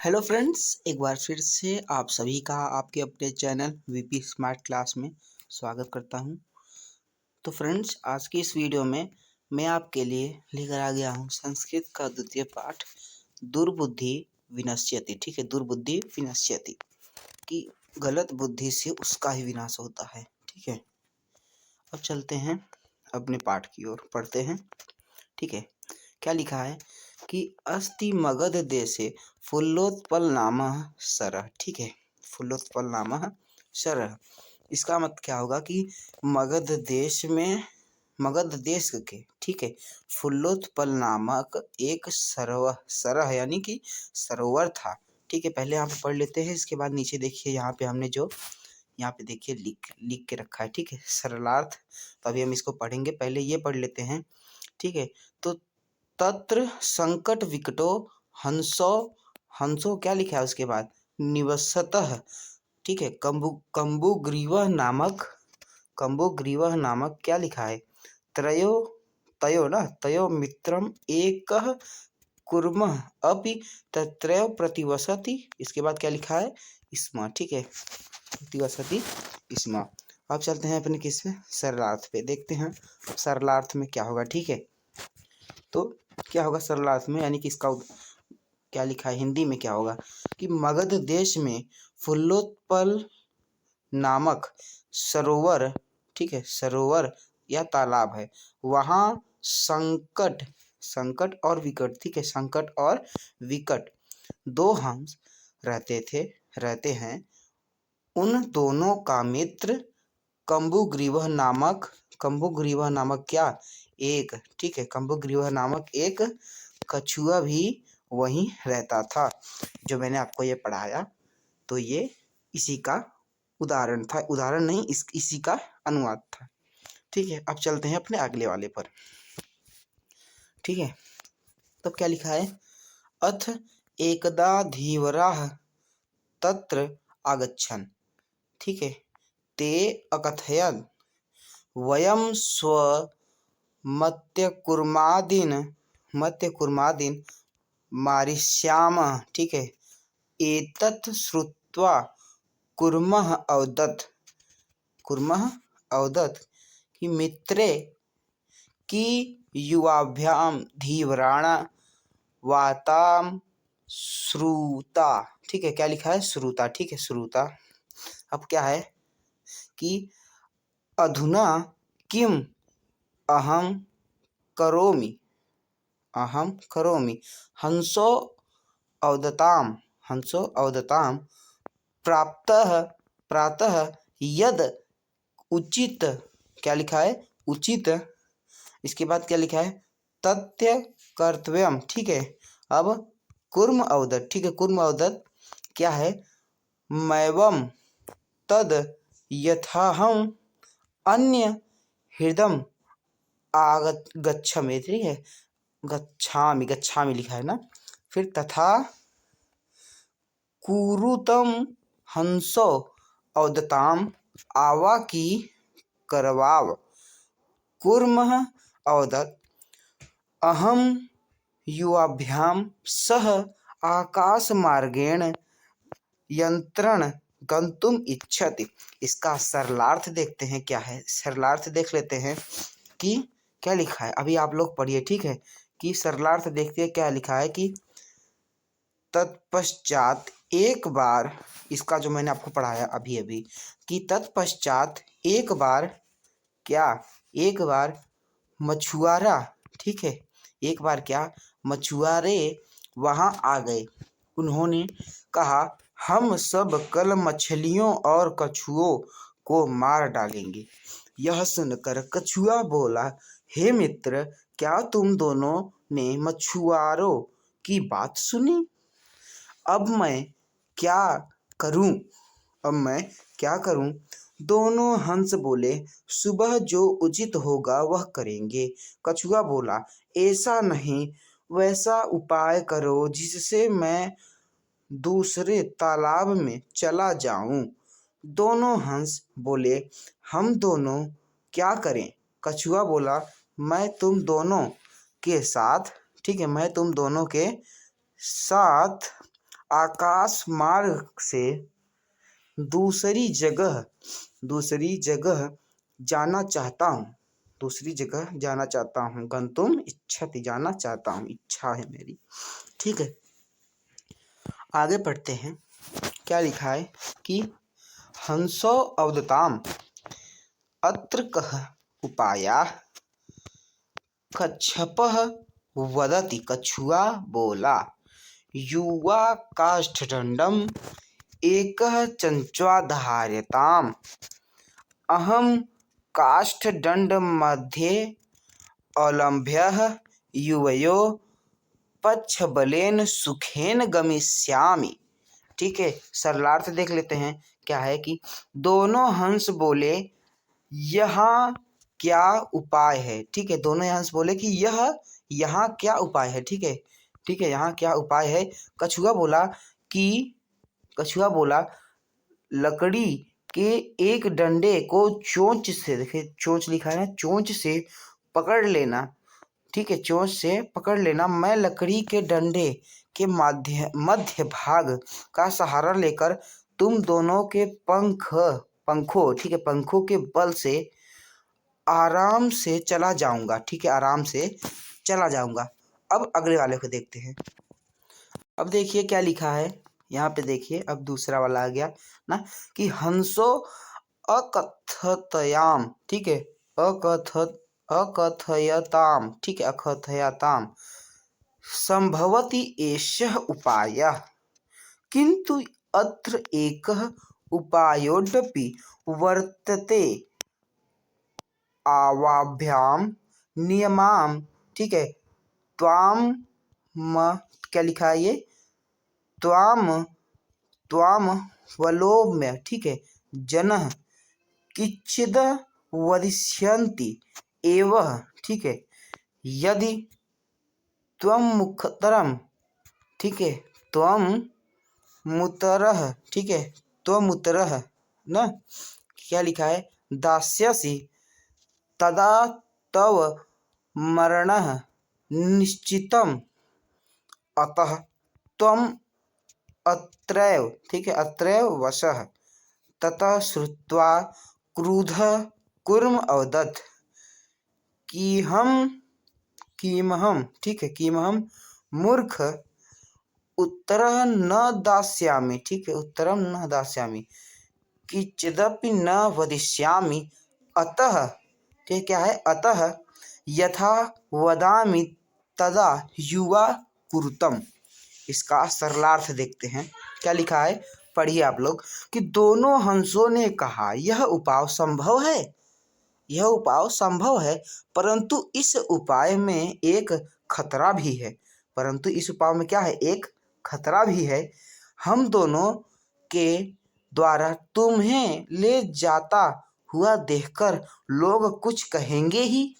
Hello friends, एक बार फिर से आप सभी का आपके अपने चैनल वीपी स्मार्ट क्लास में स्वागत करता हूं। तो फ्रेंड्स, आज की इस वीडियो में मैं आपके लिए लेकर आ गया हूं संस्कृत का द्वितीय पाठ दुर्बुद्धि विनश्यति। ठीक है, दुर्बुद्धि विनश्यति कि गलत बुद्धि से उसका ही विनाश होता है। ठीक है, अब चलते हैं अपने पाठ की ओर, पढ़ते हैं। ठीक है, क्या लिखा है कि अस्ति मगध देशे फुल्लोत्पल नामः सरः। ठीक है, फुल्लोत्पल नामः सरः, इसका मतलब क्या होगा कि मगध देश में, मगध देश के, ठीक है, फुल्लोत्पल नामक एक सरह यानी कि सरोवर था। ठीक है, पहले यहाँ पे पढ़ लेते हैं, इसके बाद नीचे देखिए यहाँ पे हमने जो यहाँ पे देखिए लिख के रखा है। ठीक है, सरलार्थ। तो अभी हम इसको पढ़ेंगे, पहले ये पढ़ लेते हैं। ठीक है, तो तत्र संकट विकटो हंसो क्या लिखा है उसके बाद निवसतः। ठीक है, कंबुग्रीवः नामक क्या लिखा है तयो मित्रम एकः कुर्मः अपि तत्रैव प्रतिवसति। इसके बाद क्या लिखा है स्म। ठीक है, प्रतिवसति स्म। अब चलते हैं अपने किस में सरलार्थ पे, देखते हैं सरलार्थ में क्या होगा। ठीक है, तो क्या होगा सरलार्थ में, यानी कि इसका क्या लिखा है हिंदी में क्या होगा कि मगध देश में फुल्लोत्पल नामक सरोवर, ठीक है, सरोवर या तालाब है। वहाँ संकट और विकट, ठीक है, संकट और विकट दो हंस रहते हैं। उन दोनों का मित्र कंबुग्रीवः नामक क्या एक, ठीक है, कंबुग्रीवः नामक एक कछुआ भी वहीं रहता था। जो मैंने आपको ये पढ़ाया, तो ये इसी का उदाहरण था, उदाहरण नहीं, इसी का अनुवाद था। ठीक है, अब चलते हैं अपने अगले वाले पर। ठीक है, तब क्या लिखा है अथ एकदा धीवराः तत्र आगच्छन्। ठीक है, ते अकथयन् वयं मत्यकुर्मादीन मारिष्यामः। ठीक है, एतत् श्रुत्वा कुर्मः अवदत् कि मित्रे कि युवाभ्याम धीवराणा वाताम श्रुता। ठीक है, क्या लिखा है श्रुता। ठीक है, श्रुता। अब क्या है कि अधुना किम अहम करोमि हंसो अवदताम प्रातः यद उचित, क्या लिखा है उचित। इसके बाद क्या लिखा है तथ्य कर्तव्यम। ठीक है, अब कुर्म अवदत्। ठीक है, कुर्म अवदत् क्या है मैवम तद यथाहम अन्य हृदम गच्छामि। ठीक है, गच्छामि लिखा है ना। फिर तथा कुरुतम हंसो अवदताम आवा की करवाव कुर्मः अवदत् अहम युवाभ्याम सह आकाश मार्गेण यंत्रण गंतुम इच्छति। इसका सरलार्थ देखते हैं क्या है, सरलार्थ देख लेते हैं कि क्या लिखा है। अभी आप लोग पढ़िए। ठीक है, कि सरलार्थ देखते हैं क्या लिखा है कि तत्पश्चात एक बार, इसका जो मैंने आपको पढ़ाया अभी कि तत्पश्चात एक बार मछुआरा, ठीक है, एक बार क्या मछुआरे वहां आ गए। उन्होंने कहा हम सब कल मछलियों और कछुओं को मार डालेंगे। यह सुनकर कछुआ बोला हे मित्र, क्या तुम दोनों ने मछुआरों की बात सुनी? अब मैं क्या करूं? दोनों हंस बोले सुबह जो उचित होगा वह करेंगे। कछुआ बोला ऐसा नहीं, वैसा उपाय करो जिससे मैं दूसरे तालाब में चला जाऊं। दोनों हंस बोले हम दोनों क्या करें? कछुआ बोला मैं तुम दोनों के साथ, ठीक है, मैं तुम दोनों के साथ आकाश मार्ग से दूसरी जगह जाना चाहता हूँ, दूसरी जगह जाना चाहता हूँ। गंतुम इच्छति, जाना चाहता हूँ, इच्छा है मेरी। ठीक है, आगे पढ़ते हैं। क्या लिखा है कि हंसो अवदताम अत्र कः उपायः, कच्छपः वदति, कछुआ बोला, युवा काष्ठदंडम एकः चंच्वा धार्यताम्, अहम काष्ठदंड मध्ये अवलंब्य युवयो पक्षबलेन सुखेन गमिष्यामि। ठीक है, सरलार्थ देख लेते हैं। क्या है कि दोनों हंस बोले यहाँ क्या उपाय है। ठीक है, दोनों हंस बोले कि यहाँ क्या उपाय है। ठीक है, यहाँ क्या उपाय है। कछुआ बोला लकड़ी के एक डंडे को चोंच से, देखिए चोंच लिखा है ना, चोंच से पकड़ लेना। ठीक है, चोंच से पकड़ लेना। मैं लकड़ी के डंडे के मध्य भाग का सहारा लेकर तुम दोनों के पंखों ठीक है, पंखों के बल से आराम से चला जाऊंगा। ठीक है, आराम से चला जाऊंगा। अब अगले वाले को देखते हैं। अब देखिए क्या लिखा है यहाँ पे। देखिए अब दूसरा वाला आ गया ना कि हंसो अकथयताम। ठीक है, अकथयताम। ठीक है, अकथयताम संभवति एषः उपायः, किंतु अत्र एकः उपायोऽपि वर्तते आवाभ्याम नियमाम। ठीक है, त्वाम क्या लिखा है ये, त्वाम वलोम्य। ठीक है, जनः किच्चिद वदिष्यन्ति एव। ठीक है, यदि त्वं मुखतरम। ठीक है, त्वं मुतरः। ठीक है, त्वमुतरः ना, क्या लिखा है, दास्यसि तदा तव मरणः निश्चितम्, अतः त्वम् अत्रैव। ठीक है, अत्रैव वसः। ततः श्रुत्वा क्रुद्धः कूर्म अवदत् किमहं। ठीक है, किमहं मूर्ख उत्तरः न दास्यामि। ठीक है, उत्तरं न दास्यामि, किंचिदपि न वदिष्यामि। अतः, ठीक क्या है, अतः यथा वदामि तदा युवा कुरुतम। इसका सरलार्थ देखते हैं। क्या लिखा है, पढ़िए आप लोग कि दोनों हंसों ने कहा यह उपाय संभव है, यह उपाय संभव है, परंतु इस उपाय में एक खतरा भी है। परंतु इस उपाय में क्या है, एक खतरा भी है। हम दोनों के द्वारा तुम्हें ले जाता हुआ देखकर लोग कुछ कहेंगे ही।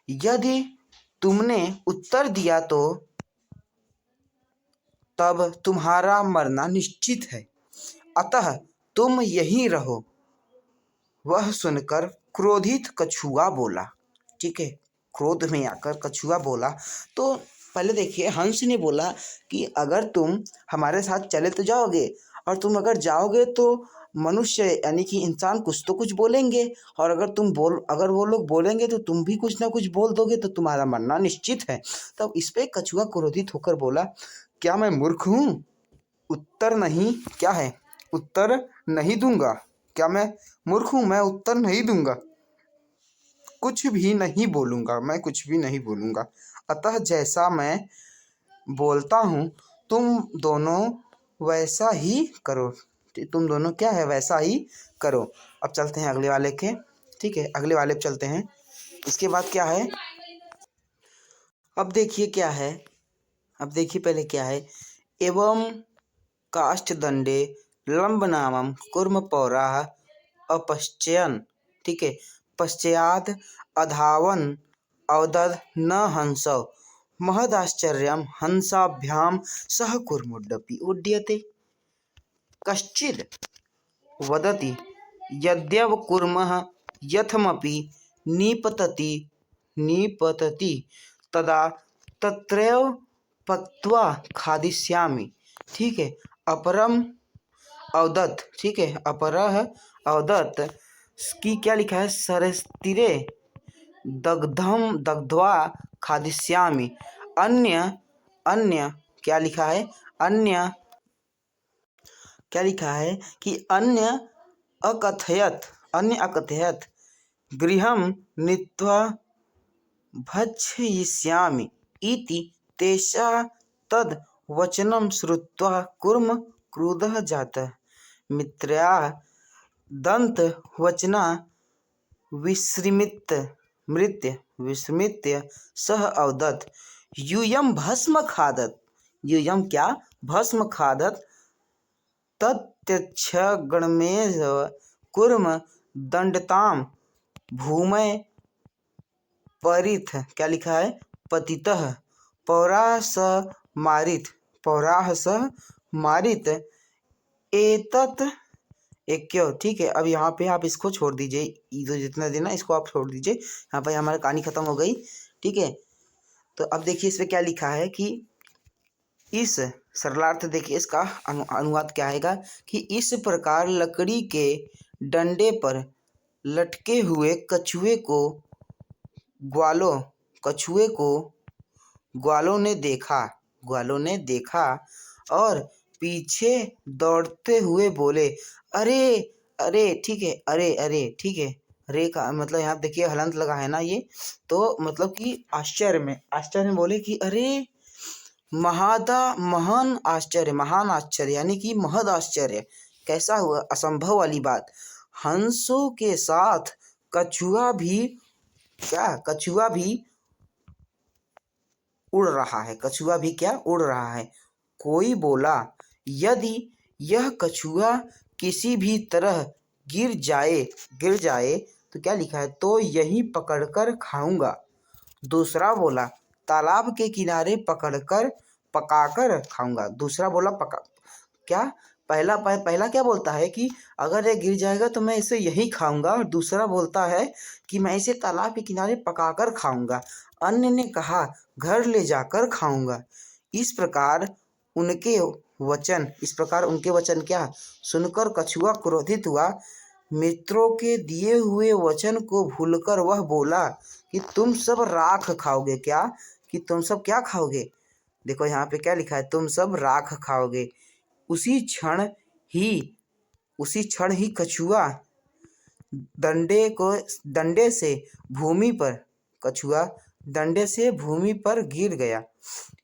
यदि तुमने उत्तर दिया तो तब तुम्हारा मरना निश्चित है, अतः तुम यहीं रहो। वह सुनकर क्रोधित कछुआ बोला। ठीक है, क्रोध में आकर कछुआ बोला। तो पहले देखिए, हंस ने बोला कि अगर तुम हमारे साथ चले तो जाओगे, और तुम अगर जाओगे तो मनुष्य यानी कि इंसान कुछ तो कुछ बोलेंगे, और अगर वो लोग बोलेंगे तो तुम भी कुछ ना कुछ बोल दोगे, तो तुम्हारा मरना निश्चित है। तब इस पे कछुआ क्रोधित होकर बोला, क्या मैं मूर्ख हूँ? उत्तर नहीं, क्या है, उत्तर नहीं दूंगा। क्या मैं मूर्ख हूँ? मैं उत्तर नहीं दूंगा, कुछ भी नहीं बोलूंगा, मैं कुछ भी नहीं बोलूंगा। अतः जैसा मैं बोलता हूँ तुम दोनों वैसा ही करो। तुम दोनों क्या है, वैसा ही करो। अब चलते हैं अगले वाले के। ठीक है, अगले वाले पे चलते हैं। इसके बाद क्या है, अब देखिए क्या है, अब देखिए पहले क्या है, एवं काष्ठदंडे लंबनामं कुर्म पौराः अपश्चयन्। ठीक है, पश्चात् अधावन् अवदत् न हंसौ महदाश्चर्यं हंसाभ्यां सह कुर्मुडपि उड्यते। कश्चिद् वदति यद्यव कुर्मः यथमपि निपतति तदा तत्रैव पक्त्वा खादिष्यामि। ठीक है। अपरम अवदत्त, ठीक है, अपरह अवदत्त की क्या लिखा है, सरस्तिरे दग्धम दग्ध्वा खादिष्यामि। अन्य अन्य क्या लिखा है, क्या लिखा है कि अन्य अकथयत गृहं नीत्वा भक्षयिष्यामि इति तेषा तद् वचनं श्रुत्वा कूर्म क्रुद्धः जातः। मित्रया दन्तवचना विस्मृत्य सह अवदत् यूयं भस्म खादत्, यूयं क्या, भस्म खादत्, तत्यक्ष गणमेव कूर्म दंडताम भूमय परिथ, क्या लिखा है, पतितः पौराः स मारित एतत् एक्यो। ठीक है, अब यहाँ पे आप इसको छोड़ दीजिए, ये जो जितना देना इसको आप छोड़ दीजिए, यहाँ पर हमारी कहानी खत्म हो गई। ठीक है, तो अब देखिए इस पे क्या लिखा है कि इस सरलार्थ देखिए इसका अनुवाद क्या आएगा कि इस प्रकार लकड़ी के डंडे पर लटके हुए कछुए को ग्वालों ने देखा और पीछे दौड़ते हुए बोले, अरे अरे, ठीक है, अरे अरे, ठीक है, अरे का मतलब यहाँ देखिए हलंत लगा है ना, ये तो मतलब कि आश्चर्य में बोले कि अरे महान आश्चर्य, यानी कि महद आश्चर्य, कैसा हुआ, असंभव वाली बात, हंसों के साथ कछुआ भी उड़ रहा है। कोई बोला, यदि यह कछुआ किसी भी तरह गिर जाए तो क्या लिखा है, तो यही पकड़कर खाऊंगा। दूसरा बोला, तालाब के किनारे पकाकर खाऊंगा। दूसरा बोला पहला क्या बोलता है कि अगर ये गिर जाएगा तो मैं इसे यही खाऊंगा, और दूसरा बोलता है कि मैं इसे तालाब के किनारे पकाकर खाऊंगा। अन्य ने कहा, घर ले जाकर खाऊंगा। इस प्रकार उनके वचन क्या सुनकर कछुआ क्रोधित हुआ। मित्रों के दिए हुए वचन को भूलकर वह बोला कि तुम सब राख खाओगे। क्या, कि तुम सब क्या खाओगे, देखो यहाँ पे क्या लिखा है, तुम सब राख खाओगे। उसी क्षण ही कछुआ डंडे से भूमि पर गिर गया,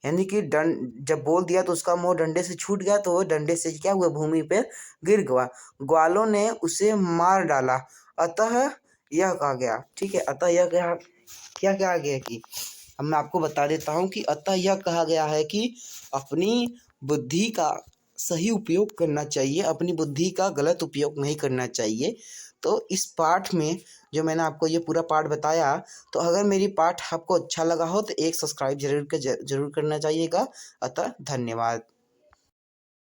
यानी कि जब बोल दिया तो उसका मुंह डंडे से छूट गया, तो वो डंडे से क्या हुआ, भूमि पर गिर गया। ग्वालों ने उसे मार डाला। अतः यह कहा गया, ठीक है, अतः यह क्या कहा गया कि अब मैं आपको बता देता हूँ कि अतः यह कहा गया है कि अपनी बुद्धि का सही उपयोग करना चाहिए, अपनी बुद्धि का गलत उपयोग नहीं करना चाहिए। तो इस पाठ में जो मैंने आपको ये पूरा पाठ बताया, तो अगर मेरी पाठ आपको अच्छा लगा हो तो एक सब्सक्राइब जरूर करना चाहिएगा। अतः धन्यवाद।